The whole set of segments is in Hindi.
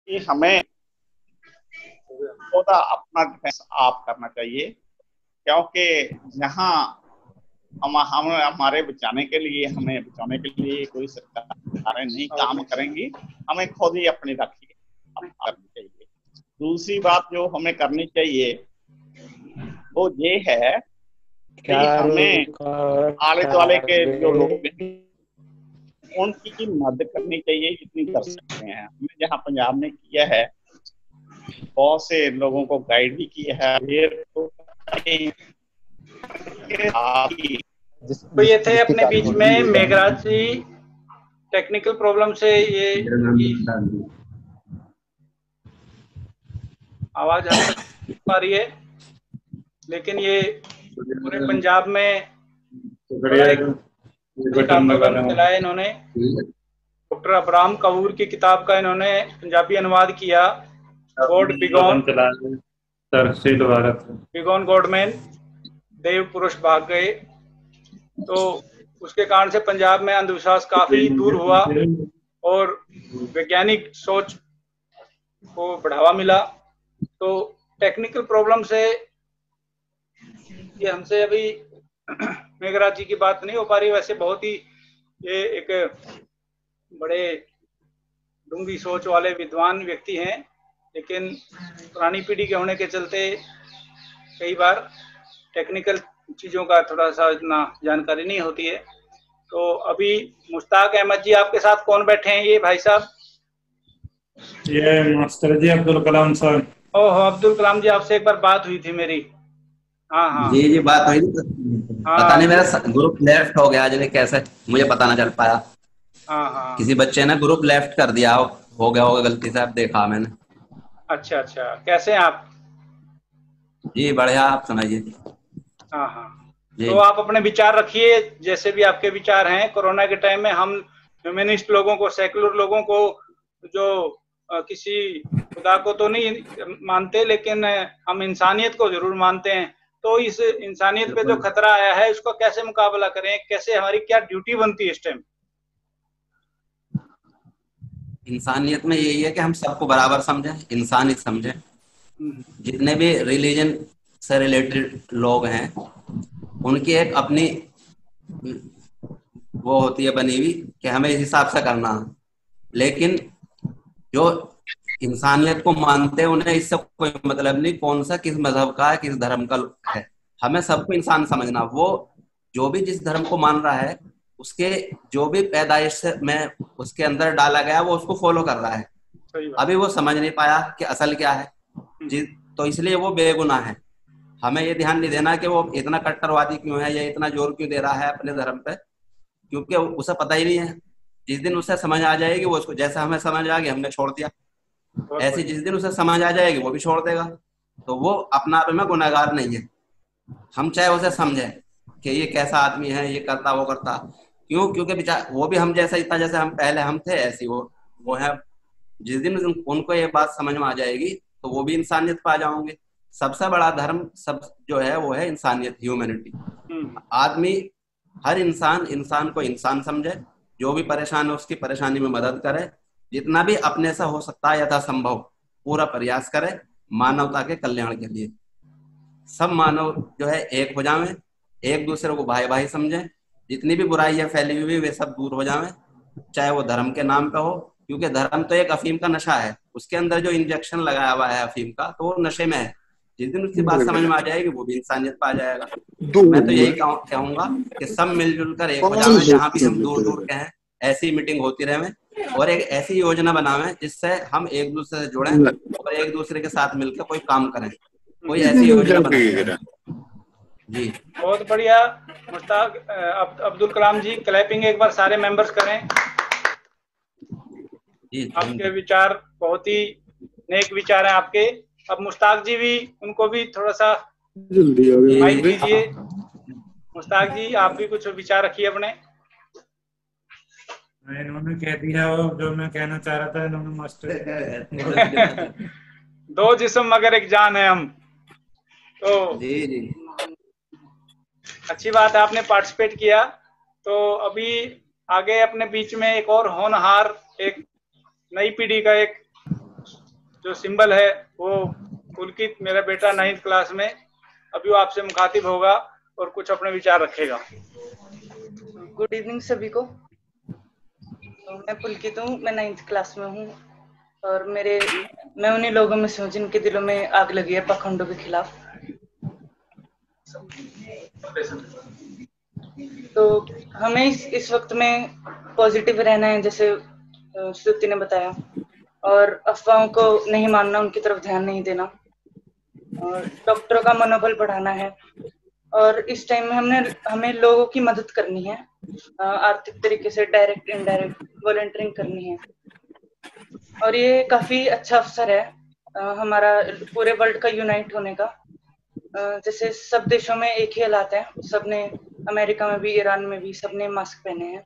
कि हमें खुद अपना डिफेंस आप करना चाहिए, क्योंकि जहां हम हमारे बचाने के लिए, हमें बचाने के लिए कोई सरकारें नहीं काम करेंगी, हमें खुद ही अपनी राखी करनी चाहिए। दूसरी बात जो हमें करनी चाहिए वो ये है क्या कि हमें आले दुआले के जो लोग हैं कार्य उनकी मदद करनी चाहिए जितनी कर सकते हैं। हमने जहाँ पंजाब में किया है, बहुत से लोगों को गाइड भी किया है। तो ये थे अपने बीच में मेघराज जी। टेक्निकल प्रॉब्लम से ये आवाज हद तक आ रही है, लेकिन ये पूरे पंजाब में बड़ा एक आंदोलन चलाया इन्होंने। डॉक्टर अब्राहम कपूर की किताब का इन्होंने पंजाबी अनुवाद किया, गॉड बिगॉन बिगॉन गॉडमैन, देव पुरुष भाग गए। तो उसके कारण से पंजाब में अंधविश्वास काफी दूर हुआ और वैज्ञानिक सोच को बढ़ावा मिला। तो टेक्निकल प्रॉब्लम से ये हमसे अभी मेघराज जी की बात नहीं हो पा रही। वैसे बहुत ही ये एक बड़े डूंगी सोच वाले विद्वान व्यक्ति हैं, लेकिन पुरानी पीढ़ी के होने के चलते कई बार टेक्निकल चीज़ों का थोड़ा सा इतना जानकारी नहीं होती है। तो अभी मुश्ताक अहमद जी आपके साथ कौन बैठे हैं ये भाई साहब? ये मास्टर जी अब्दुल कलाम साहब। ओह, अब्दुल कलाम जी, आपसे एक बार बात हुई थी मेरी। हाँ हाँ जी जी, बात हुई थी। पता नहीं हाँ मेरा ग्रुप लेफ्ट हो गया आज, कैसे मुझे पता ना चल पाया। हाँ हाँ। किसी बच्चे ने ग्रुप लेफ्ट कर दिया, हो गया होगा गलती से, अब देखा मैंने। अच्छा अच्छा, कैसे हैं आप? जी बढ़िया, आप सुनाइए। हाँ हाँ, जी तो आप अपने विचार रखिए, जैसे भी आपके विचार हैं। कोरोना के टाइम में हम ह्यूमनिस्ट लोगों को, सेकुलर लोगों को, जो किसी खुदा को तो नहीं मानते, लेकिन हम इंसानियत को जरूर मानते हैं। तो इस इंसानियत पे जो खतरा आया है उसको कैसे मुकाबला करें, कैसे, हमारी क्या ड्यूटी बनती है इस टाइम? इंसानियत में यही है कि हम सबको बराबर समझें, इंसान ही समझें। जितने भी रिलीजन से रिलेटेड लोग हैं उनकी एक अपनी वो होती है बनी हुई कि हमें इस हिसाब से करना है, लेकिन जो इंसानियत को मानते हैं उन्हें इससे कोई मतलब नहीं कौन सा किस मजहब का है, किस धर्म का है। हमें सबको इंसान समझना। वो जो भी जिस धर्म को मान रहा है उसके जो भी पैदाइश से में उसके अंदर डाला गया वो उसको फॉलो कर रहा है। अभी वो समझ नहीं पाया कि असल क्या है, तो इसलिए वो बेगुनाह है। हमें ये ध्यान नहीं देना कि वो इतना कट्टरवादी क्यों है या इतना जोर क्यों दे रहा है अपने धर्म पे, क्योंकि उसे पता ही नहीं है। जिस दिन उसे समझ आ जाएगी वो उसको, जैसा हमें समझ आ गया हमने छोड़ दिया, ऐसे जिस दिन उसे समझ आ जाएगी वो भी छोड़ देगा। तो वो अपना आप में गुनहगार नहीं है। हम चाहे उसे समझे कि ये कैसा आदमी है, ये करता वो करता, क्यों? क्योंकि बेचारा वो भी हम जैसा, इतना जैसे हम पहले हम थे ऐसी वो है। जिस दिन उनको ये बात समझ में आ जाएगी तो वो भी इंसानियत पा जाओगे। सबसे बड़ा धर्म सब जो है वो है इंसानियत, ह्यूमैनिटी। आदमी, हर इंसान इंसान को इंसान समझे, जो भी परेशान है उसकी परेशानी में मदद करे, जितना भी अपने से हो सकता है यथासंभव पूरा प्रयास करे मानवता के कल्याण के लिए। सब मानव जो है एक हो जावे, एक दूसरे को भाई भाई समझे, जितनी भी बुराई है फैली हुई वे सब दूर हो जावे, चाहे वो धर्म के नाम पे हो। क्योंकि धर्म तो एक अफीम का नशा है, उसके अंदर जो इंजेक्शन लगाया हुआ है अफीम का, तो वो नशे में है। जिस दिन उसकी बात समझ में आ जाएगी वो भी इंसानियत पा जाएगा। मैं तो यही कहूंगा कि सब मिलजुल कर एक हो जावे, जहाँ भी हम दूर दूर के हैं ऐसी मीटिंग होती रहे और एक ऐसी योजना बनावे जिससे हम एक दूसरे से जुड़े और एक दूसरे के साथ मिलकर कोई काम करें, कोई ऐसी योजना बनाए। जी बहुत बढ़िया मुश्ताक। अब्दुल कलाम जी, क्लैपिंग एक बार सारे मेंबर्स करें। आपके विचार बहुत ही नेक विचार हैं आपके। अब मुश्ताक जी भी, उनको भी थोड़ा सा माइक दीजिए। मुश्ताक जी, आप भी कुछ विचार रखिए अपने। इन्होंने कह दिया जो मैं कहना चाह रहा था, इन्होंने मास्टर दो जिस्म मगर एक जान है हम। तो जी अच्छी बात है, आपने पार्टिसिपेट किया। तो अभी आगे अपने बीच में एक और होनहार, एक नई पीढ़ी का एक जो सिंबल है वो पुलकित, मेरा बेटा 9th क्लास में, अभी वो आपसे मुखातिब होगा और कुछ अपने विचार रखेगा। गुड इवनिंग सभी को। मैं पुलकित हूँ, मैं 9th क्लास में हूँ और मैं उन्हीं लोगों में से हूँ जिनके दिलों में आग लगी है पाखंडों के खिलाफ। तो हमें इस वक्त में पॉजिटिव रहना है, जैसे श्रुति ने बताया, और अफवाहों को नहीं मानना, उनकी तरफ ध्यान नहीं देना, और डॉक्टरों का मनोबल बढ़ाना है। और इस टाइम में हमें लोगों की मदद करनी है, आर्थिक तरीके से, डायरेक्ट इनडायरेक्ट वॉलंटियरिंग करनी है। और ये काफी अच्छा अवसर है हमारा पूरे वर्ल्ड का यूनाइट होने का। जैसे सब देशों में एक ही हालात है, सबने, अमेरिका में भी, ईरान में भी, सबने मास्क पहने हैं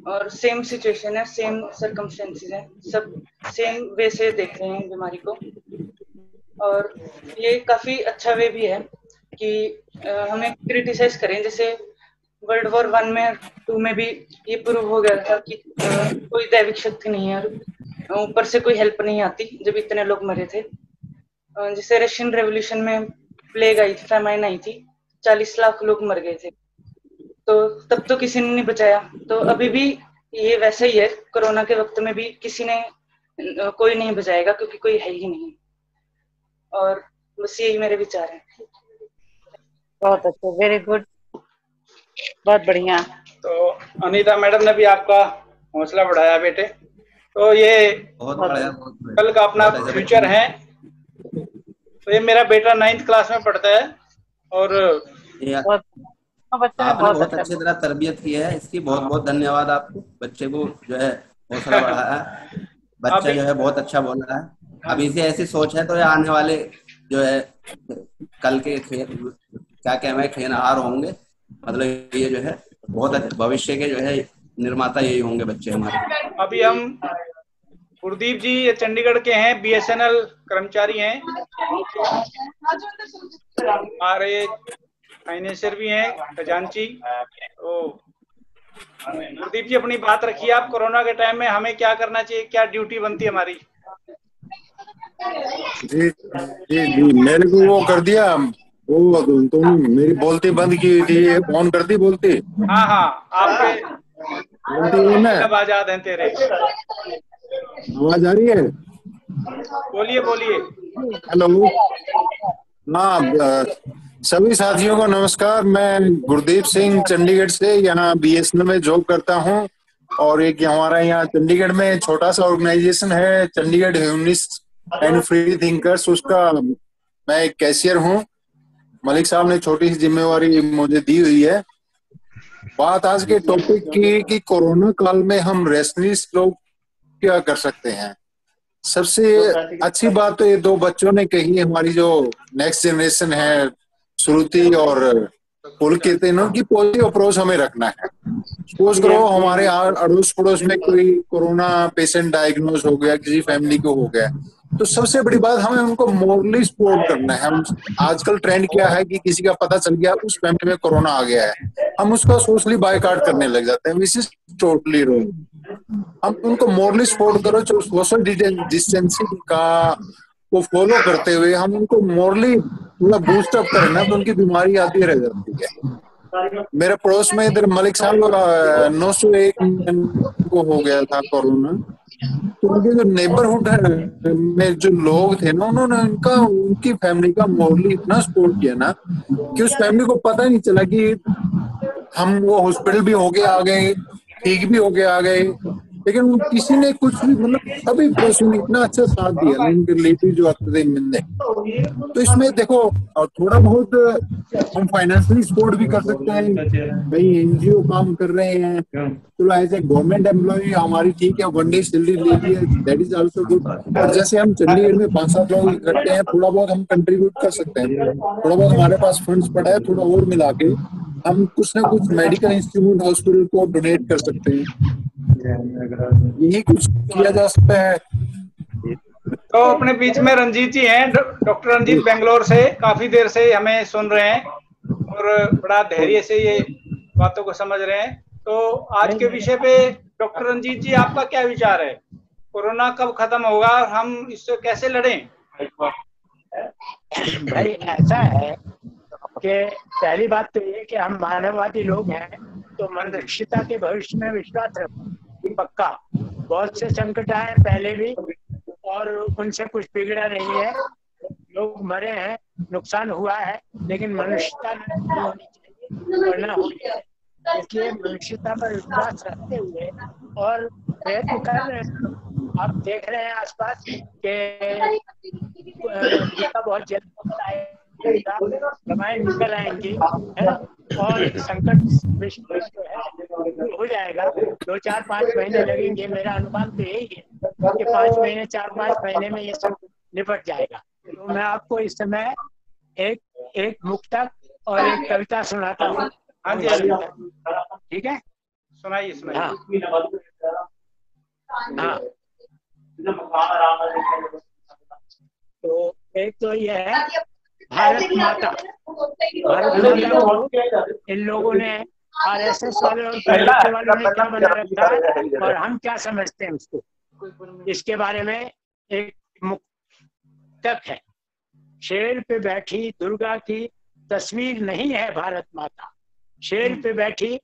और सेम सिचुएशन है, सेम सर्कमस्टेंसेस है, सब सेम वे से देख रहे हैं बीमारी को। और ये काफी अच्छा वे भी है कि हमें क्रिटिसाइज करें। जैसे वर्ल्ड वॉर 1 में 2 में भी ये प्रूव हो गया था कि कोई दैविक शक्ति नहीं है, ऊपर से कोई हेल्प नहीं आती जब इतने लोग मरे थे। जैसे रशियन रेवोल्यूशन में प्लेग आई थी, फैमाइन आई थी, 40 लाख लोग मर गए थे, तो तब तो किसी ने नहीं बचाया। तो अभी भी ये वैसा ही है, कोरोना के वक्त में भी कोई नहीं बचाएगा क्योंकि कोई है ही नहीं। और बस यही मेरे विचार हैं। बहुत अच्छा, वेरी गुड, बहुत बढ़िया। तो अनीता मैडम ने भी आपका हौसला बढ़ाया बेटे। तो ये बहुत बढ़िया, कल का अपना फ्यूचर है। तो ये मेरा बेटा 9th क्लास में पढ़ता है और आपने बहुत अच्छी तरह तरबियत की है इसकी। बहुत बहुत धन्यवाद आपको, बच्चे को जो है हौसला बढ़ाया। बच्चा जो है बहुत अच्छा बोल रहा है। अभी से ऐसी सोच है तो ये आने वाले जो है कल के क्या कहना खेनहार होंगे, मतलब ये जो है बहुत भविष्य के जो है निर्माता यही होंगे बच्चे हमारे। अभी हम गुरदीप जी ये चंडीगढ़ के हैं, BSNL कर्मचारी हैं, हमारे फाइनेंशियर भी हैं, खजांची। तो गुरदीप जी अपनी बात रखिए आप, कोरोना के टाइम में हमें क्या करना चाहिए, क्या ड्यूटी बनती है हमारी? जी जी जी, मेरे को वो कर दिया, वो तुम मेरी बोलती बंद की थी, ऑन कर दी बोलती। हाँ हाँ, आपके आवाज हैं तेरे। आवाज आ रही है? बोलिए बोलिए। हेलो, हाँ, सभी साथियों को नमस्कार। मैं गुरदीप सिंह चंडीगढ़ से यहाँ BSNL में जॉब करता हूँ। और एक हमारा यहाँ चंडीगढ़ में छोटा सा ऑर्गेनाइजेशन है, Chandigarh humanist and free thinkers, उसका मैं एक कैशियर हूँ। मलिक साहब ने छोटी सी जिम्मेवारी मुझे दी हुई है। बात आज के टॉपिक की कि कोरोना काल में हम रेशनिस्ट लोग क्या कर सकते हैं। सबसे अच्छी बात तो ये दो बच्चों ने कही, हमारी जो नेक्स्ट जनरेशन है, श्रुति और पुलकित, इनकी पॉजिटिव अप्रोच हमें रखना है। सपोज करो हमारे अड़ोस पड़ोस में कोई कोरोना पेशेंट डायग्नोज हो गया, किसी फैमिली को हो गया, तो सबसे बड़ी बात हमें उनको मोरली सपोर्ट करना है। हम आजकल ट्रेंड क्या है कि किसी का पता चल गया उस फैमिली में कोरोना आ गया है, हम उसका सोशली बायकॉट करने लग जाते हैं, विच इज टोटली रॉन्ग। हम उनको मोरली सपोर्ट करो, जो सोशल डिस्टेंसिंग का वो फॉलो करते हुए हम उनको मोरली थोड़ा बूस्ट अप करें ना, तो उनकी बीमारी आती रह जाती है। मेरे पड़ोस में इधर मलिक साहब 901 को हो गया था कोरोना, तो उनके जो नेबरहुड में जो लोग थे ना, उन्होंने उनकी फैमिली का मोरली इतना सपोर्ट किया ना कि उस फैमिली को पता नहीं चला कि हम वो हॉस्पिटल भी हो गए आ गए, ठीक भी हो गए आ गए, लेकिन किसी ने कुछ भी, मतलब सभी पड़ोसियों ने इतना अच्छा साथ दिया ना, उनके रिलेटिव जो आते थे मिलने। तो इसमें देखो थोड़ा बहुत हम फाइनेंशियली सपोर्ट भी कर सकते हैं, भाई NGO काम कर रहे हैं, तो ऐसे गवर्नमेंट एम्प्लॉय हमारी ठीक है, 1 डे सैलरी ले ली है, दैट इज आल्सो गुड। और जैसे हम चंडीगढ़ में 5-7 लोग इकट्ठे हैं, थोड़ा बहुत हम कंट्रीब्यूट कर सकते हैं, थोड़ा बहुत हमारे पास फंड्स पड़ा है, थोड़ा और मिला के हम कुछ ना कुछ मेडिकल इंस्टीट्यूट, हॉस्पिटल को डोनेट कर सकते हैं। यही कुछ किया जा सकता है। तो अपने बीच में रंजीत जी हैं, डॉक्टर रंजीत बेंगलोर से, काफी देर से हमें सुन रहे हैं और बड़ा धैर्य से ये बातों को समझ रहे हैं। तो आज के विषय पे डॉक्टर रंजीत जी आपका क्या विचार है? कोरोना कब खत्म होगा और हम इससे कैसे लड़ें? भाई ऐसा है कि पहली बात तो ये कि हम मानववादी लोग हैं, तो मनुष्यता के भविष्य में विश्वास रखते पक्का। बहुत से संकट आए पहले भी और उनसे कुछ बिगड़ा नहीं है, लोग मरे हैं, नुकसान हुआ है, लेकिन मनुष्यता नहीं होनी चाहिए और ना होनी है। इसलिए मनुष्यता पर विश्वास रखते हुए और प्रयत्न कर रहे हैं। आप देख रहे हैं आसपास के टीका बहुत जल्द आएगा, दवाएं निकल आएंगी, है ना, और संकट विश्व जो है हो जाएगा। 2-4-5 महीने लगेंगे, मेरा अनुमान तो यही है कि 5 महीने 4-5 महीने में ये सब निपट जाएगा। तो मैं आपको इस समय एक मुक्तक और एक कविता सुनाता हूँ। हाँ जी, ठीक है, सुनाइए सुनाइए। हाँ, तो एक तो ये है भारत माता। भारत माता को इन लोगों ने, आरएसएस वाले और बीजेपी वालों ने क्या बना रखा है और हम क्या समझते हैं उसको, इसके बारे में एक मुक्तक है। शेर पे बैठी दुर्गा की तस्वीर नहीं है भारत माता, शेर पे बैठी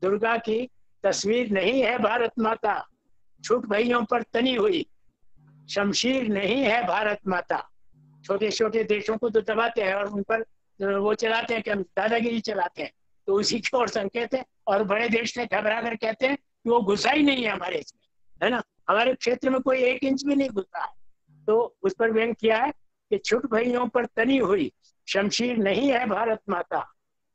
दुर्गा की तस्वीर नहीं है भारत माता, छूट भइयों पर तनी हुई शमशीर नहीं है भारत माता। छोटे छोटे देशों को तो दबाते हैं और उन पर वो चलाते हैं कि हम दादागिरी चलाते हैं, तो उसी की ओर संकेत है। और बड़े देश से घबरा कर कहते हैं कि वो घुसा ही नहीं है हमारे इसमें, है ना, हमारे क्षेत्र में कोई 1 इंच भी नहीं घुसा है। तो उस पर व्यंग किया है कि छुट भइयों पर तनी हुई शमशीर नहीं है भारत माता,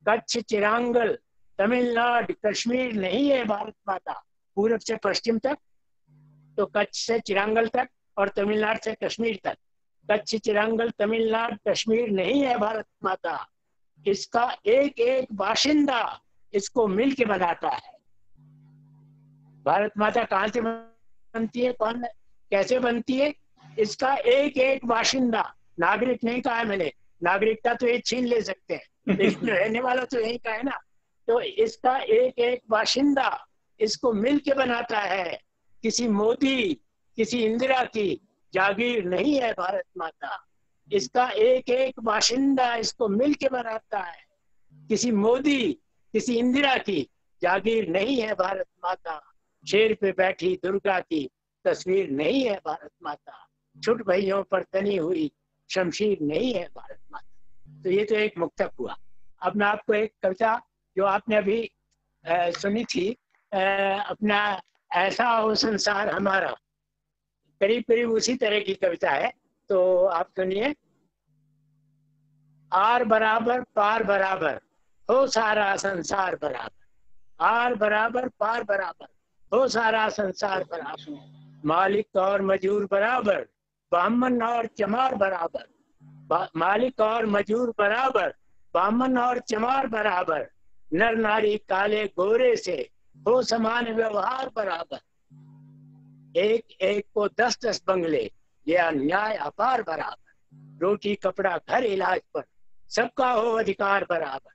कच्छ चिरांगल तमिलनाडु कश्मीर नहीं है भारत माता। पूरब से पश्चिम तक, तो कच्छ से चिरांगल तक और तमिलनाडु से कश्मीर तक, कच्छ चिरांगल तमिलनाडु कश्मीर नहीं है भारत माता। इसका एक एक बाशिंदा इसको मिल के बनाता है। भारत माता कहाँ से बनती है, कौन कैसे बनती है, इसका एक एक बाशिंदा, नागरिक नहीं कहा है मैंने, नागरिकता तो ये छीन ले सकते हैं लेकिन रहने वाला तो यही का है ना। तो इसका एक एक बाशिंदा इसको मिल के बनाता है। किसी मोदी किसी इंदिरा की जागीर नहीं है भारत माता, इसका एक एक बाशिंदा इसको मिल के बनाता है। किसी मोदी किसी इंदिरा की जागीर नहीं है भारत माता, शेर पे बैठी दुर्गा की तस्वीर नहीं है भारत माता, छुट भइयों पर तनी हुई शमशीर नहीं है भारत माता। तो ये तो एक मुक्तक हुआ। अब मैं आपको एक कविता जो आपने अभी सुनी थी, अपना ऐसा हो संसार हमारा, करीब करीब उसी तरह की कविता है, तो आप सुनिए। आर बराबर पार बराबर हो सारा संसार बराबर, आर बराबर पार बराबर हो सारा संसार बराबर, मालिक और मजूर बराबर बामन और चमार बराबर, मालिक और मजूर बराबर बामन और चमार बराबर, नर नारी काले गोरे से हो समान व्यवहार बराबर, एक एक को 10-10 बंगले ये अन्याय अपार बराबर, रोटी कपड़ा घर इलाज पर सबका हो अधिकार बराबर,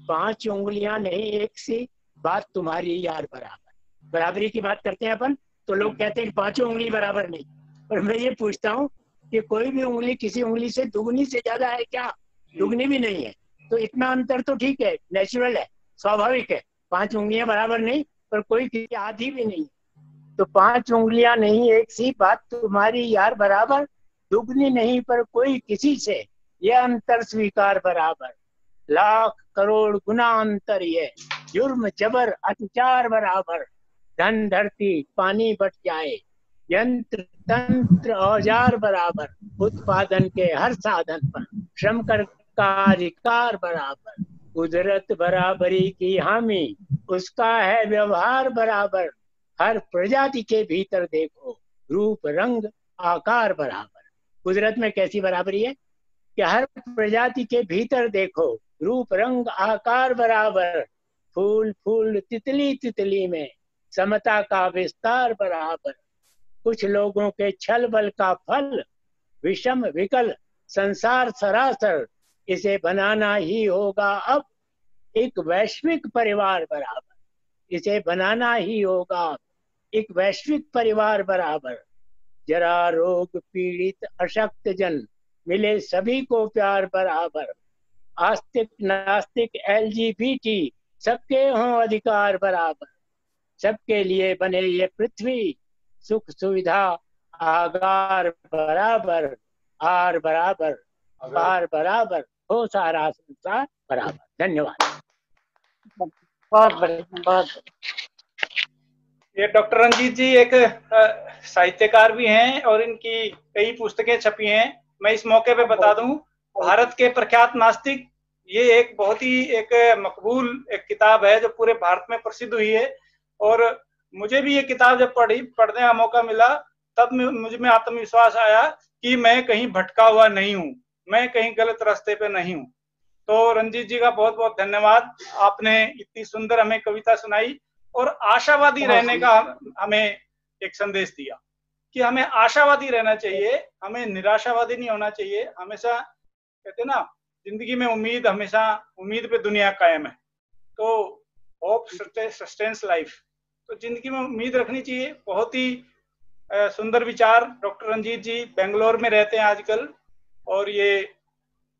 5 उंगलियां नहीं एक सी बात तुम्हारी यार बराबर। बराबरी की बात करते हैं अपन, तो लोग कहते हैं कि 5 उंगली बराबर नहीं, पर मैं ये पूछता हूँ कि कोई भी उंगली किसी उंगली से दुगनी से ज्यादा है क्या? दुगनी भी नहीं है। तो इतना अंतर तो ठीक है, नेचुरल है, स्वाभाविक है। 5 उंगलियां बराबर नहीं, पर कोई किसी आधी भी नहीं। तो 5 उंगलियां नहीं एक सी बात तुम्हारी यार बराबर, दुगनी नहीं पर कोई किसी से ये अंतर स्वीकार बराबर, लाख करोड़ गुना अंतर ये जुर्म जबर अत्याचार बराबर, धन धरती पानी बट जाए यंत्र तंत्र औजार बराबर, उत्पादन के हर साधन पर श्रम कर का अधिकार बराबर, कुदरत बराबरी की हामी उसका है व्यवहार बराबर, हर प्रजाति के भीतर देखो रूप रंग आकार बराबर। कुदरत में कैसी बराबरी है कि हर प्रजाति के भीतर देखो रूप रंग आकार बराबर, फूल फूल तितली तितली में समता का विस्तार बराबर, कुछ लोगों के छल बल का फल विषम विकल संसार सरासर, इसे बनाना ही होगा अब एक वैश्विक परिवार बराबर, इसे बनाना ही होगा एक वैश्विक परिवार बराबर, जरा रोग पीड़ित अशक्त जन, मिले सभी को प्यार बराबर। आस्तिक नास्तिक LGBT सबके हों अधिकार बराबर। सबके लिए बने ये पृथ्वी, सुख सुविधा आगार बराबर। आर बराबर पार बराबर, हो सारा संसार बराबर। धन्यवाद। बहुत बढ़िया, बहुत ये डॉक्टर रंजीत जी एक साहित्यकार भी हैं और इनकी कई पुस्तकें छपी हैं। मैं इस मौके पे बता दूं, भारत के प्रख्यात नास्तिक, ये एक बहुत ही एक मकबूल एक किताब है जो पूरे भारत में प्रसिद्ध हुई है। और मुझे भी ये किताब जब पढ़ने का मौका मिला, तब मुझ में आत्मविश्वास आया कि मैं कहीं भटका हुआ नहीं हूँ, मैं कहीं गलत रास्ते पे नहीं हूँ। तो रंजीत जी का बहुत बहुत धन्यवाद, आपने इतनी सुंदर हमें कविता सुनाई और आशावादी रहने का हमें एक संदेश दिया कि हमें आशावादी रहना चाहिए, हमें निराशावादी नहीं होना चाहिए। हमेशा कहते ना, जिंदगी में उम्मीद, हमेशा उम्मीद पे दुनिया कायम है। तो होप सस्टेन्स लाइफ, तो जिंदगी में उम्मीद रखनी चाहिए। बहुत ही सुंदर विचार। डॉक्टर रंजीत जी बेंगलोर में रहते हैं आजकल और ये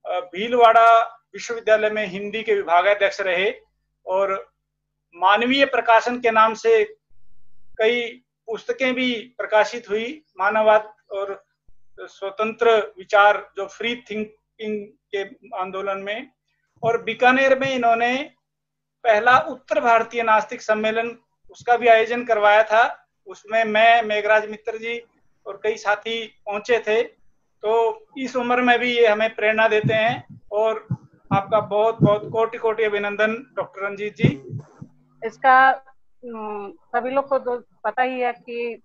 भीलवाड़ा विश्वविद्यालय में हिंदी के विभागाध्यक्ष रहे और मानवीय प्रकाशन के नाम से कई पुस्तकें भी प्रकाशित हुई, मानववाद और स्वतंत्र विचार जो फ्री थिंकिंग के आंदोलन में। और बीकानेर में इन्होंने पहला उत्तर भारतीय नास्तिक सम्मेलन, उसका भी आयोजन करवाया था। उसमें मैं, मेघराज मित्र जी और कई साथी पहुंचे थे। तो इस उम्र में भी ये हमें प्रेरणा देते हैं और आपका बहुत बहुत कोटि कोटि अभिनंदन डॉक्टर रंजीत जी। इसका सभी लोग को तो पता ही है कि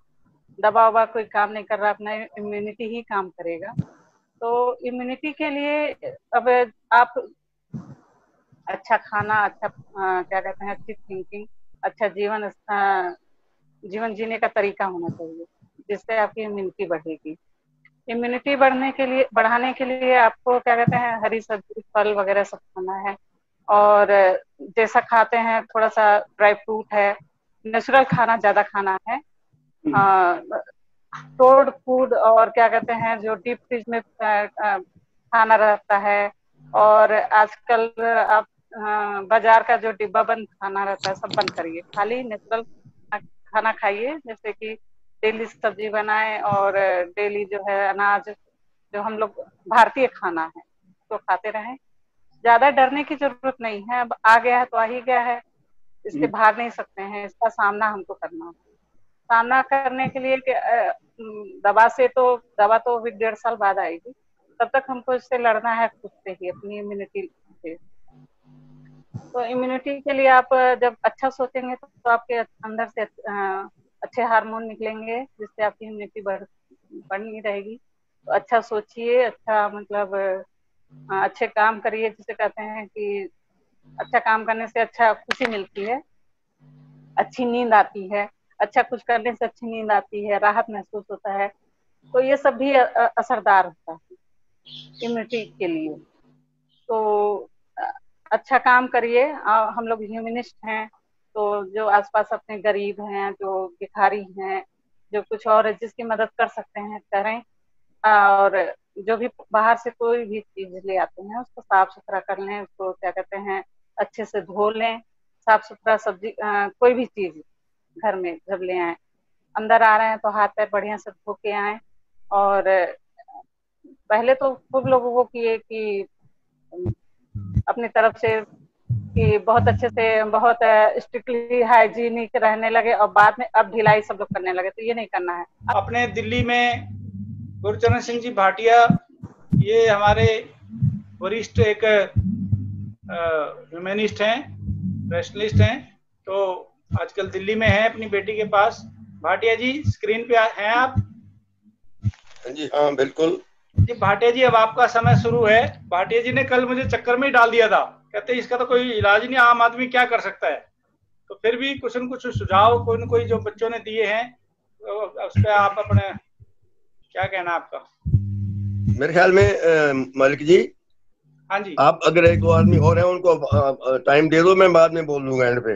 दवा ववा कोई काम नहीं कर रहा, अपना इम्यूनिटी ही काम करेगा। तो इम्यूनिटी के लिए अब आप अच्छा खाना, अच्छा क्या कहते हैं, अच्छी थिंकिंग, अच्छा जीवन जीने का तरीका होना चाहिए, जिससे आपकी इम्यूनिटी बढ़ेगी। इम्यूनिटी बढ़ाने के लिए आपको क्या कहते हैं, हरी सब्जी फल वगैरह सब खाना है। और जैसा खाते हैं थोड़ा सा ड्राई फ्रूट है, नेचुरल खाना ज्यादा खाना है। स्टोर्ड फूड और क्या कहते हैं जो डीप फ्रिज में खाना रहता है, और आजकल आप बाजार का जो डिब्बा बंद खाना रहता है सब बंद करिए, खाली नेचुरल खाना खाइए। जैसे कि डेली सब्जी बनाए और डेली जो है अनाज, जो हम लोग भारतीय खाना है तो खाते रहें। ज्यादा डरने की जरूरत नहीं है, अब आ गया है तो आ ही गया है, इससे भाग नहीं सकते हैं, इसका सामना हमको करना है। सामना करने के लिए दवा तो अभी 1.5 साल बाद आएगी, तब तक हमको इससे लड़ना है खुद से ही, अपनी इम्यूनिटी से। तो इम्यूनिटी के लिए आप जब अच्छा सोचेंगे तो आपके अंदर से अच्छे हार्मोन निकलेंगे, जिससे आपकी इम्यूनिटी बढ़नी रहेगी। तो अच्छा सोचिए, अच्छा मतलब अच्छे काम करिए, जिसे कहते हैं कि अच्छा काम करने से अच्छा खुशी मिलती है, अच्छी नींद आती है, अच्छा कुछ करने से अच्छी नींद आती है, राहत महसूस होता है। तो ये सब भी असरदार होता है इम्यूनिटी के लिए। तो अच्छा काम करिए। हम लोग ह्यूमनिस्ट हैं, तो जो आसपास अपने गरीब हैं, जो भिखारी हैं, जो कुछ और जिसकी मदद कर सकते हैं करें। और जो भी बाहर से कोई भी चीज ले आते हैं उसको साफ सुथरा कर लें, उसको क्या कहते हैं अच्छे से धो लें, साफ सुथरा सब्जी कोई भी चीज घर में जब ले आए, अंदर आ रहे हैं तो हाथ पैर बढ़िया से धो के आए। और पहले तो खूब लोग वो किए कि अपनी तरफ से कि बहुत अच्छे से, बहुत स्ट्रिक्टली हाइजीनिक रहने लगे, और बाद में अब ढिलाई सब लोग करने लगे। तो ये नहीं करना है। अपने दिल्ली में गुरचरण सिंह जी भाटिया, ये हमारे वरिष्ठ एक ह्यूमनिस्ट हैं, रैशनलिस्ट हैं, तो आजकल दिल्ली में है अपनी बेटी के पास। भाटिया जी स्क्रीन पे हैं आप? जी हाँ बिल्कुल जी। भाटिया जी अब आपका समय शुरू है। भाटिया जी ने कल मुझे चक्कर में ही डाल दिया था, कहते इसका तो कोई इलाज नहीं, आम आदमी क्या कर सकता है। तो फिर भी कुछ न कुछ सुझाव कोई न कोई जो बच्चों ने दिए हैं, तो उस पर आप अपने क्या कहना आपका? मेरे ख्याल में मलिक जी, हाँ जी, आप अगर एक दो आदमी और हैं उनको टाइम दे दो, मैं बाद में बोल दूंगा एंड पे।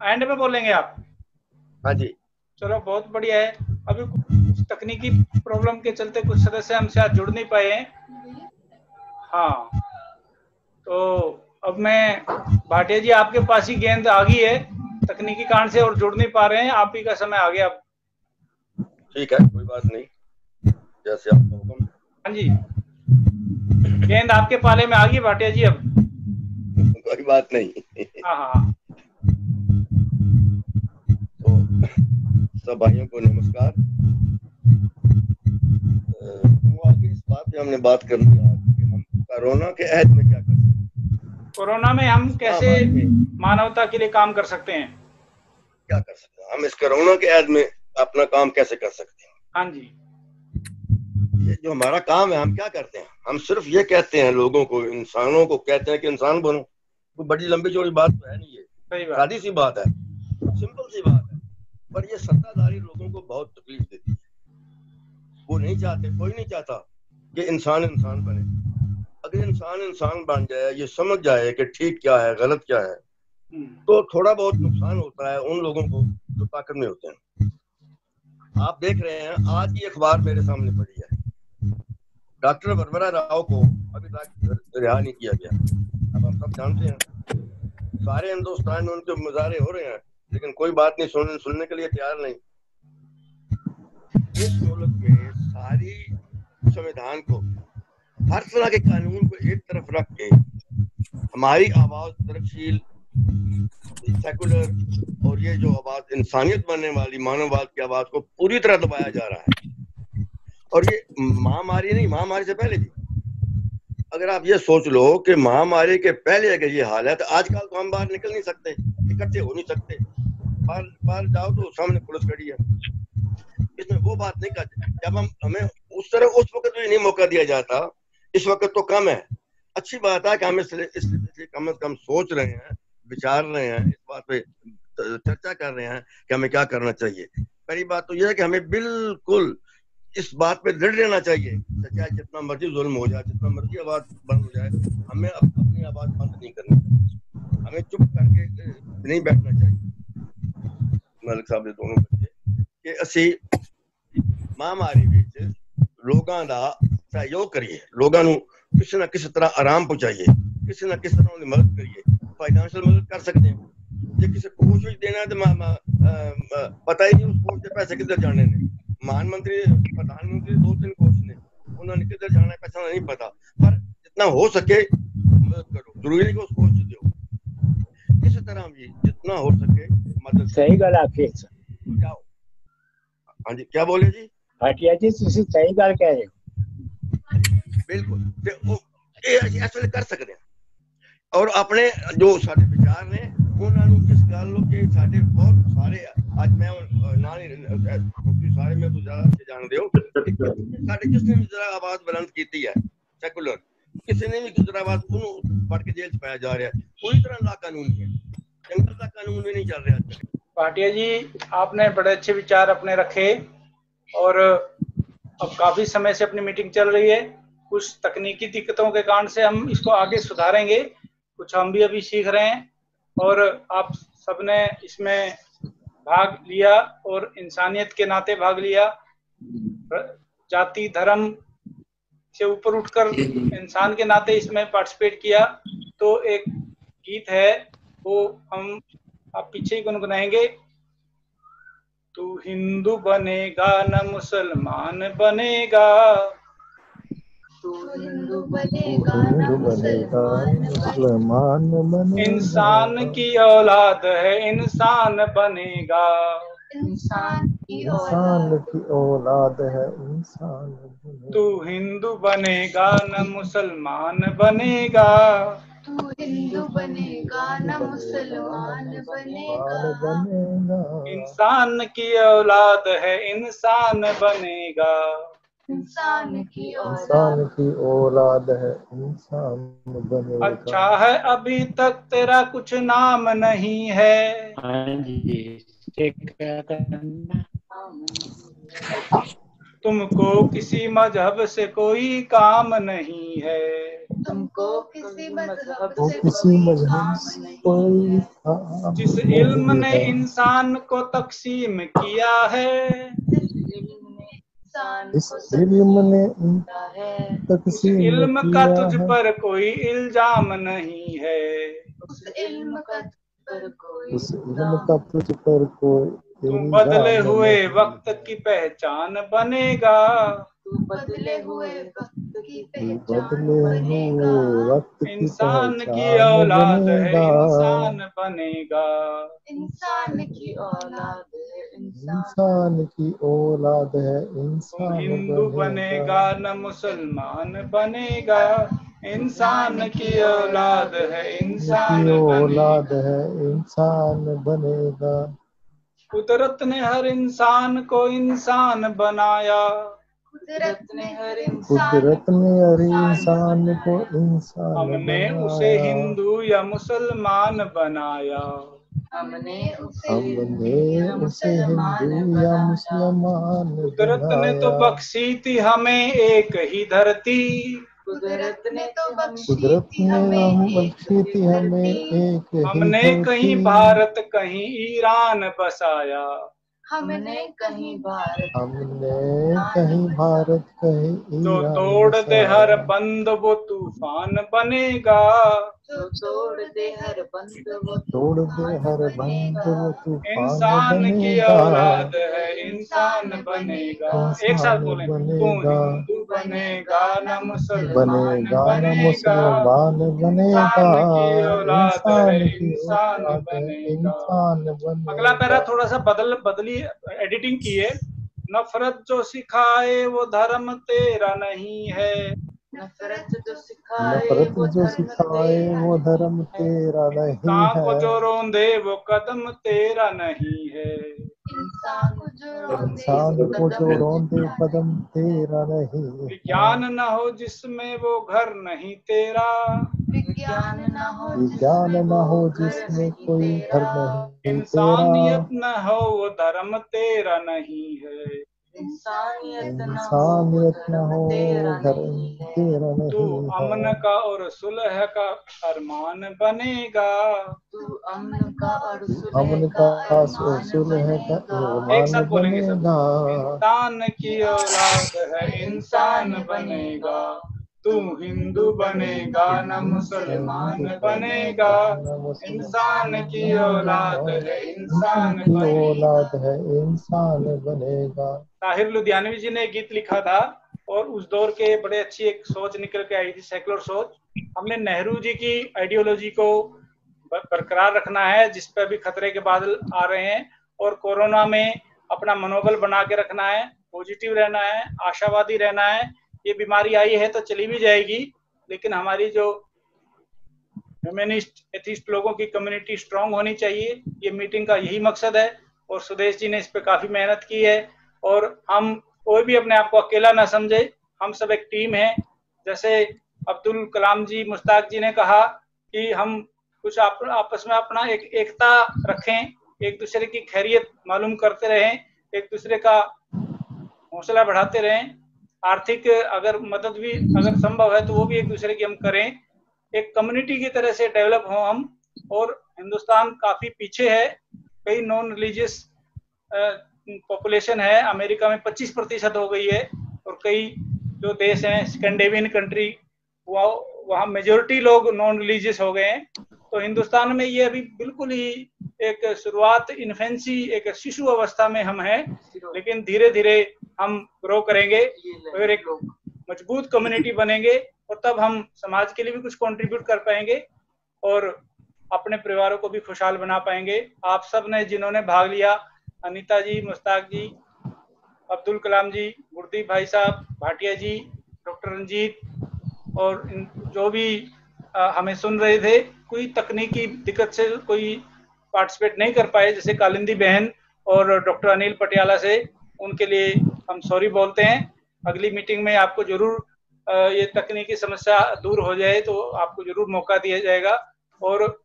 एंड में बोलेंगे आप? हाँ जी चलो बहुत बढ़िया है। अभी कुछ तकनीकी प्रॉब्लम के चलते कुछ सदस्य हमसे आज जुड़ नहीं पाए हैं। हाँ, तो अब मैं भाटिया जी आपके पास ही गेंद आ गई है, तकनीकी कारण से और जुड़ नहीं पा रहे हैं, आप ही का समय आ गया अब। ठीक है, कोई बात नहीं, जैसे आपका हुक्म। हाँ जी, गेंद आपके पाले में आ गई भाटिया जी अब। कोई बात नहीं। हाँ हाँ, तो सब भाइयों को नमस्कार। तो आगे इस बात पे हमने बात करनी है कि हम कोरोना के अहद में क्या कर सकते हैं, कोरोना में हम कैसे मानवता के लिए काम कर सकते हैं, क्या कर सकते हैं, हम इस कोरोना के अहद में अपना काम कैसे कर सकते हैं। हाँ जी, ये जो हमारा काम है, हम क्या करते हैं, हम सिर्फ ये कहते हैं लोगों को, इंसानों को कहते हैं कि इंसान बनो। कोई बड़ी लंबी चौड़ी बात तो है नहीं, ये सादी सी बात है, सिंपल सी बात है, पर ये सत्ताधारी लोगों को बहुत तकलीफ देती है। वो नहीं चाहते, कोई नहीं चाहता कि इंसान इंसान बने। अगर इंसान इंसान बन जाए, ये समझ जाए कि ठीक क्या है गलत क्या है, तो थोड़ा बहुत नुकसान होता है उन लोगों को जो ताकत में होते हैं। आप देख रहे हैं, आज की अखबार मेरे सामने पड़ी है, डॉक्टर वरवरा राव को अभी तक रिहा नहीं किया गया। अब आप सब जानते हैं, सारे हिंदुस्तान में उनके मुजाहरे हो रहे हैं, लेकिन कोई बात नहीं, सुनने के लिए तैयार नहीं। इस मुल्क में सारी संविधान को, हर तरह के कानून को एक तरफ रख के हमारी आवाज तरक्शील, सेकुलर और ये जो आवाज इंसानियत बनने वाली मानववाद की आवाज को पूरी तरह दबाया जा रहा है। और ये महामारी नहीं, महामारी से पहले भी अगर आप ये सोच लो कि महामारी के पहले अगर ये हाल है, तो आजकल तो हम बाहर निकल नहीं सकते, इकट्ठे हो नहीं सकते, बाहर जाओ तो सामने पुलिस खड़ी है। इसमें वो बात नहीं करते, जब हमें उस तरह उस वक्त भी नहीं मौका दिया जाता, इस वक्त तो कम है। अच्छी बात है कि हम इसलिए कम से कम सोच रहे हैं, विचार रहे हैं, इस बात पे चर्चा कर रहे हैं कि हमें क्या करना चाहिए। पहली बात तो यह है कि हमें बिल्कुल इस बात पे दृढ़ रहना चाहिए, चाहे जितना मर्जी जुल्म हो जाए, जितना मर्जी आवाज बंद हो जाए, हमें अपनी आवाज बंद नहीं करनी चाहिए, हमें चुप करके नहीं बैठना चाहिए। मलिक साहब ने दोनों बच्चे कि असी महामारी विच लोगों का सहयोग करिए, लोगों को किसी न किसी तरह आराम पहुंचाइए, किसी न किसी तरह उनकी मदद करिए। फाइनेंशियल मदद कर सकते हैं, जे किसी कोच देना तो पता ही नहीं उस कोच के पैसे किधर जाने ने। प्रधानमंत्री 2-3 कोच ने, उन्होंने किधर जाना है पैसा नहीं पता, पर जितना हो सके मदद करो, जरूरी नहीं कि उस कोच दो। इसी तरह भी जितना हो सके मदद। सही गल आखी जाओ। हाँ जी, क्या बोले जी? भाटिया जी तुसी सही गल कह रहे हो, बिल्कुल, ते ओ इस वे कर सकते हैं। और अपने जो साडे विचार ने उन्होंने इस गल के साडे बहुत सारे, आज मैं ना नहीं सारे में तो ज्यादा जानते हो, साडे किसने भी जरा आवाज बुलंद की है, सेकुलर किसी ने भी जरा आवाज उन्होंने पढ़ के जेल च पाया जा रहा है। पूरी तरह ला कानून है, जंगल का कानून भी नहीं चल रहा है। भाटिया जी आपने बड़े अच्छे विचार अपने रखे, और अब काफी समय से अपनी मीटिंग चल रही है। कुछ तकनीकी दिक्कतों के कारण से हम इसको आगे सुधारेंगे, कुछ हम भी अभी सीख रहे हैं, और आप सबने इसमें भाग लिया और इंसानियत के नाते भाग लिया, जाति धर्म से ऊपर उठकर इंसान के नाते इसमें पार्टिसिपेट किया। तो एक गीत है वो हम आप पीछे ही गुनगुनाएंगे। तू हिंदू बनेगा न मुसलमान बनेगा, तू हिंदू बनेगा न मुसलमान बनेगा, इंसान की औलाद है इंसान बनेगा, इंसान की औलाद है इंसान बनेगा। तू हिंदू बनेगा न मुसलमान बनेगा, तू हिंदू बनेगा न मुसलमान बनेगा, इंसान की औलाद है इंसान बनेगा, इंसान की औलाद है इंसान बनेगा। अच्छा है अभी तक तेरा कुछ नाम नहीं है, हाँ जी, तुमको किसी मजहब से कोई काम नहीं है, तुमको किसी मजहब से कोई काम, जिस इल्म ने इंसान को तकसीम किया है, इस इल्म ने उस तकसीम इल्म का किया तुझ है, पर कोई इल्जाम नहीं है। उस इल्म का तुझ पर कोई तू बदले इल्जाम हुए नहीं। वक्त की पहचान बनेगा। तू बदले हुए वक्त की इंसान की पहचान औलाद है, बनेगा। इंसान बनेगा। इंसान की औलाद है, इंसान की औलाद है, तू इंसान हिंदू बनेगा न मुसलमान बनेगा। इंसान की औलाद है, इंसान की औलाद बनेगा। है, इंसान बनेगा। कुदरत ने हर इंसान को इंसान बनाया। कुदरत ने हर इंसान को इंसान हमने उसे बनाया। हिंदू या मुसलमान बनाया। हमने उसे हिंदू या मुसलमान कुदरत ने तो बनाया। बख्शी थी हमें एक ही धरती। कुदरत ने हम बख्शी थी हमें एक ही हमने धरती। कहीं भारत कहीं ईरान बसाया। हमने कहीं भारत कहीं जो ईरान तोड़ दे बसाया। हर बंद वो तूफान बनेगा। तोड़ दे हर बंद वो तूफान इंसान की बनेगा। औलाद है, इंसान बनेगा। एक साथ बोले, तू बनेगा, हिंदू बनेगा न मुसलमान बनेगा न बनेगा। मुसलमान बनेगा। इंसान की औलाद है, इंसान की इंसान औलाद है, बनेगा। इंसान अगला पैरा बनेगा। थोड़ा सा बदली एडिटिंग की है। नफरत जो सिखाए वो धर्म तेरा नहीं है। नफरत जो सिखाए वो धर्म तेरा नहीं इंसान को जो है। रोंदे वो कदम तेरा नहीं है। इंसान को जो रोंदे कदम तेरा नहीं है। विज्ञान न हो जिसमें वो घर नहीं तेरा। विज्ञान न हो जिसमें कोई घर नहीं तेरा। इंसानियत न हो वो धर्म तेरा नहीं है। इंसानियत न हो धर्म तेरा तू नहीं अमन है। का और सुलह का अरमान बनेगा। अमन का सुलह का एक इरमान साथ बोलेंगे सब। बनेगा। इंसान की औलाद है, इंसान बनेगा। तू हिंदू बनेगा न मुसलमान बनेगा। इंसान की औलाद है, इंसान की बनेगा। औलाद है, इंसान बनेगा। ताहिर लुधियानवी जी ने एक गीत लिखा था और उस दौर के बड़े अच्छी एक सोच निकल के आई थी, सेकुलर सोच। हमने नेहरू जी की आइडियोलॉजी को बरकरार रखना है, जिस पर भी खतरे के बादल आ रहे हैं, और कोरोना में अपना मनोबल बना के रखना है, पॉजिटिव रहना है, आशावादी रहना है। ये बीमारी आई है तो चली भी जाएगी, लेकिन हमारी जो ह्यूमनिस्ट एथिस्ट लोगों की कम्युनिटी स्ट्रांग होनी चाहिए। ये मीटिंग का यही मकसद है और सुदेश जी ने इस पे काफी मेहनत की है। और हम कोई भी अपने आप को अकेला ना समझे, हम सब एक टीम है। जैसे अब्दुल कलाम जी, मुश्ताक जी ने कहा कि हम कुछ आपस में अपना एक एकता रखें, एक दूसरे की खैरियत मालूम करते रहें, एक दूसरे का हौसला बढ़ाते रहें। आर्थिक अगर मदद भी अगर संभव है तो वो भी एक दूसरे की हम करें, एक कम्युनिटी की तरह से डेवलप हो हम। और हिंदुस्तान काफी पीछे है, कई नॉन रिलीजियस पॉपुलेशन है। अमेरिका में 25% हो गई है, और कई जो देश हैं स्कैंडिनेवियन कंट्री, वहाँ मेजोरिटी लोग नॉन रिलीजियस हो गए हैं। तो हिंदुस्तान में ये अभी बिल्कुल ही एक शुरुआत, इन्फेंसी, एक शिशु अवस्था में हम हैं, लेकिन धीरे धीरे हम ग्रो करेंगे और एक मजबूत कम्युनिटी बनेंगे, और तब हम समाज के लिए भी कुछ कंट्रीब्यूट कर पाएंगे और अपने परिवारों को भी खुशहाल बना पाएंगे। आप सब ने जिन्होंने भाग लिया, अनीता जी, मुश्ताक जी, अब्दुल कलाम जी, गुरदीप भाई साहब, भाटिया जी, डॉक्टर रंजीत, और जो भी हमें सुन रहे थे, कोई तकनीकी दिक्कत से कोई पार्टिसिपेट नहीं कर पाए, जैसे कालिंदी बहन और डॉक्टर अनिल पटियाला से, उनके लिए हम सॉरी बोलते हैं। अगली मीटिंग में आपको जरूर ये तकनीकी समस्या दूर हो जाए तो आपको जरूर मौका दिया जाएगा, और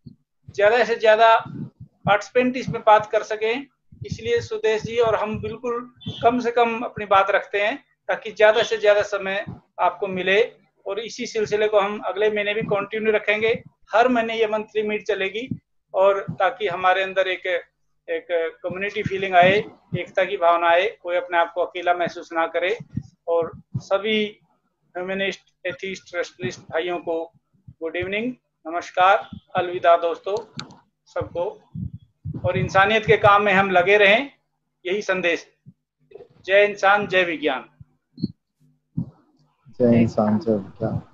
ज्यादा से ज्यादा पार्टिसिपेंट इसमें बात कर सकें। इसलिए सुदेश जी और हम बिल्कुल कम से कम अपनी बात रखते हैं, ताकि ज्यादा से ज्यादा समय आपको मिले। और इसी सिलसिले को हम अगले महीने भी कंटिन्यू रखेंगे। हर महीने ये मंथली मीट चलेगी, और ताकि हमारे अंदर एक एक कम्युनिटी फीलिंग आए, एकता की भावना आए, कोई अपने आप को अकेला महसूस ना करे, और सभी ह्यूमनिस्ट, एथिस्ट, रेशनलिस्ट भाइयों को गुड इवनिंग, नमस्कार, अलविदा दोस्तों सबको। और इंसानियत के काम में हम लगे रहें, यही संदेश। जय इंसान, जय विज्ञान। जय इंसान, जय विज्ञान।